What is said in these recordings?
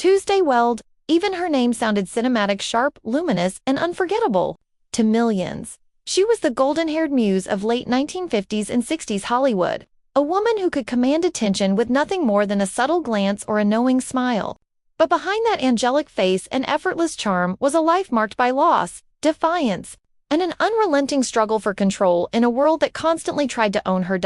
Tuesday Weld, even her name sounded cinematic, sharp, luminous, and unforgettable to millions. She was the golden-haired muse of late 1950s and 60s Hollywood, a woman who could command attention with nothing more than a subtle glance or a knowing smile. But behind that angelic face and effortless charm was a life marked by loss, defiance, and an unrelenting struggle for control in a world that constantly tried to own her.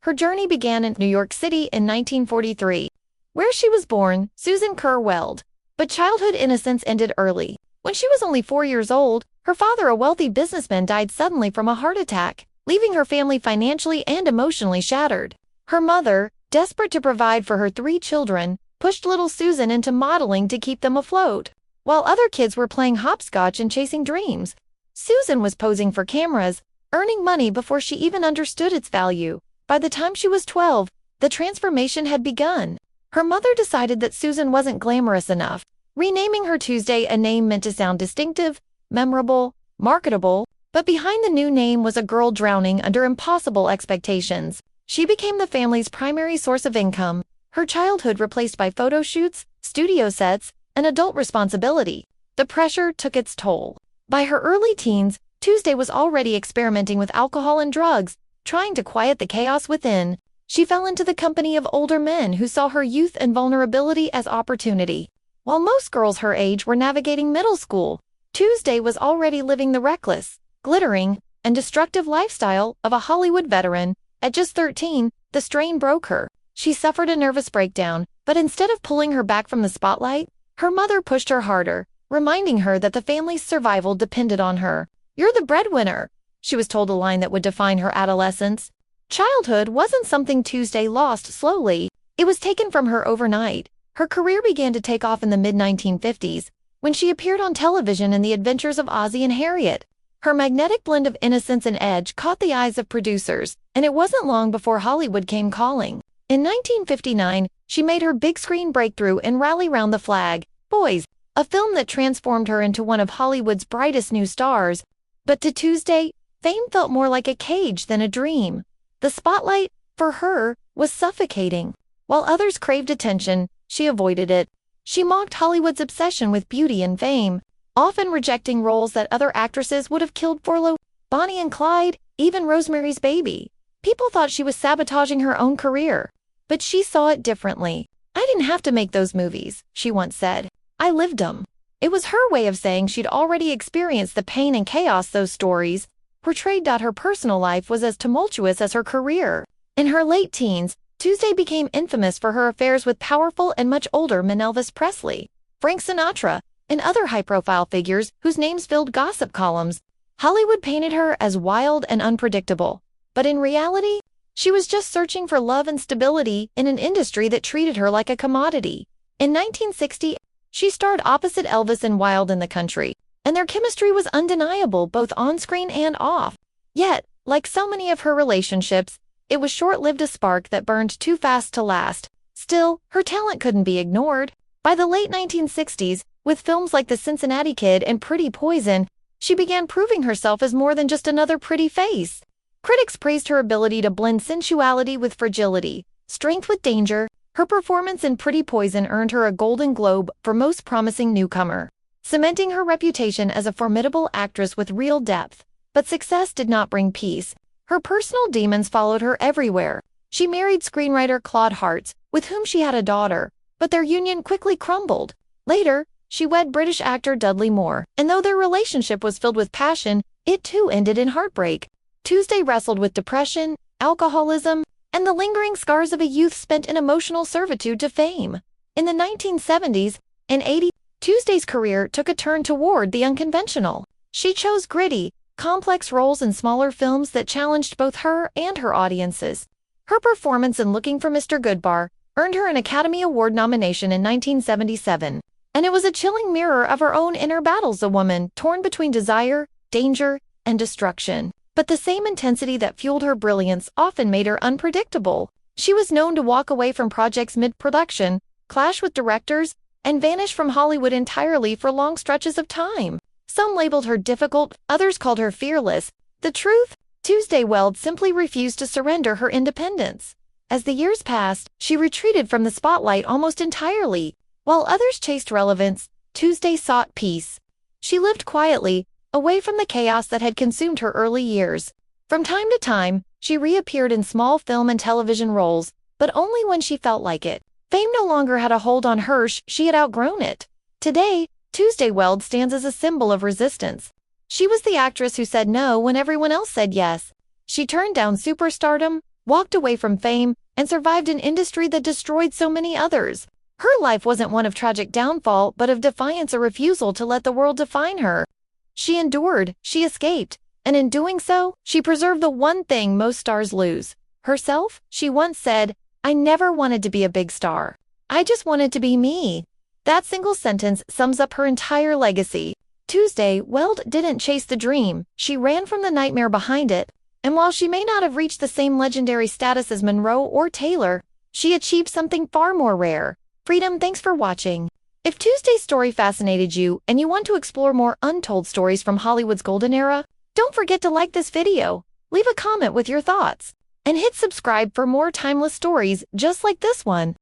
Her journey began in New York City in 1943, where she was born, Susan Kerr Weld. But childhood innocence ended early. When she was only 4 years old, her father, a wealthy businessman, died suddenly from a heart attack, leaving her family financially and emotionally shattered. Her mother, desperate to provide for her 3 children, pushed little Susan into modeling to keep them afloat. While other kids were playing hopscotch and chasing dreams, Susan was posing for cameras, earning money before she even understood its value. By the time she was 12, the transformation had begun. Her mother decided that Susan wasn't glamorous enough, renaming her Tuesday, a name meant to sound distinctive, memorable, marketable, but behind the new name was a girl drowning under impossible expectations. She became the family's primary source of income, her childhood replaced by photo shoots, studio sets, and adult responsibility. The pressure took its toll. By her early teens, Tuesday was already experimenting with alcohol and drugs, trying to quiet the chaos within. She fell into the company of older men who saw her youth and vulnerability as opportunity. While most girls her age were navigating middle school, Tuesday was already living the reckless, glittering, and destructive lifestyle of a Hollywood veteran. At just 13, the strain broke her. She suffered a nervous breakdown, but instead of pulling her back from the spotlight, her mother pushed her harder, reminding her that the family's survival depended on her. "You're the breadwinner," she was told, a line that would define her adolescence. Childhood wasn't something Tuesday lost slowly. It was taken from her overnight. Her career began to take off in the mid-1950s, when she appeared on television in The Adventures of Ozzie and Harriet. Her magnetic blend of innocence and edge caught the eyes of producers, and it wasn't long before Hollywood came calling. In 1959, she made her big-screen breakthrough in Rally Round the Flag, Boys, a film that transformed her into one of Hollywood's brightest new stars. But to Tuesday, fame felt more like a cage than a dream. The spotlight, for her, was suffocating. While others craved attention, she avoided it. She mocked Hollywood's obsession with beauty and fame, often rejecting roles that other actresses would have killed for. Bonnie and Clyde, even Rosemary's Baby. People thought she was sabotaging her own career. But she saw it differently. "I didn't have to make those movies," she once said. "I lived them." It was her way of saying she'd already experienced the pain and chaos those stories portrayed. Her personal life was as tumultuous as her career. In her late teens, Tuesday became infamous for her affairs with powerful and much older men Elvis Presley, Frank Sinatra, and other high-profile figures whose names filled gossip columns. Hollywood painted her as wild and unpredictable. But in reality, she was just searching for love and stability in an industry that treated her like a commodity. In 1960, she starred opposite Elvis in Wild in the Country, and their chemistry was undeniable both on-screen and off. Yet, like so many of her relationships, it was short-lived, a spark that burned too fast to last. Still, her talent couldn't be ignored. By the late 1960s, with films like The Cincinnati Kid and Pretty Poison, she began proving herself as more than just another pretty face. Critics praised her ability to blend sensuality with fragility, strength with danger. Her performance in Pretty Poison earned her a Golden Globe for Most Promising Newcomer, cementing her reputation as a formidable actress with real depth. But success did not bring peace. Her personal demons followed her everywhere. She married screenwriter Claude Hartz, with whom she had a daughter, but their union quickly crumbled. Later, she wed British actor Dudley Moore, and though their relationship was filled with passion, it too ended in heartbreak. Tuesday wrestled with depression, alcoholism, and the lingering scars of a youth spent in emotional servitude to fame. In the 1970s and 80s, Tuesday's career took a turn toward the unconventional. She chose gritty, complex roles in smaller films that challenged both her and her audiences. Her performance in Looking for Mr. Goodbar earned her an Academy Award nomination in 1977, and it was a chilling mirror of her own inner battles, a woman torn between desire, danger, and destruction. But the same intensity that fueled her brilliance often made her unpredictable. She was known to walk away from projects mid-production, clash with directors, and vanish from Hollywood entirely for long stretches of time. Some labeled her difficult, others called her fearless. The truth? Tuesday Weld simply refused to surrender her independence. As the years passed, she retreated from the spotlight almost entirely, While others chased relevance, Tuesday sought peace. She lived quietly, away from the chaos that had consumed her early years. From time to time, she reappeared in small film and television roles, but only when she felt like it. Fame no longer had a hold on her, she had outgrown it. Today, Tuesday Weld stands as a symbol of resistance. She was the actress who said no when everyone else said yes. She turned down superstardom, walked away from fame, and survived an industry that destroyed so many others. Her life wasn't one of tragic downfall, but of defiance, a refusal to let the world define her. She endured, she escaped, and in doing so, she preserved the one thing most stars lose: herself. She once said, "I never wanted to be a big star. I just wanted to be me." That single sentence sums up her entire legacy. Tuesday Weld didn't chase the dream, she ran from the nightmare behind it. And while she may not have reached the same legendary status as Monroe or Taylor, she achieved something far more rare: freedom. Thanks for watching. If Tuesday's story fascinated you and you want to explore more untold stories from Hollywood's golden era, don't forget to like this video, leave a comment with your thoughts, and hit subscribe for more timeless stories just like this one.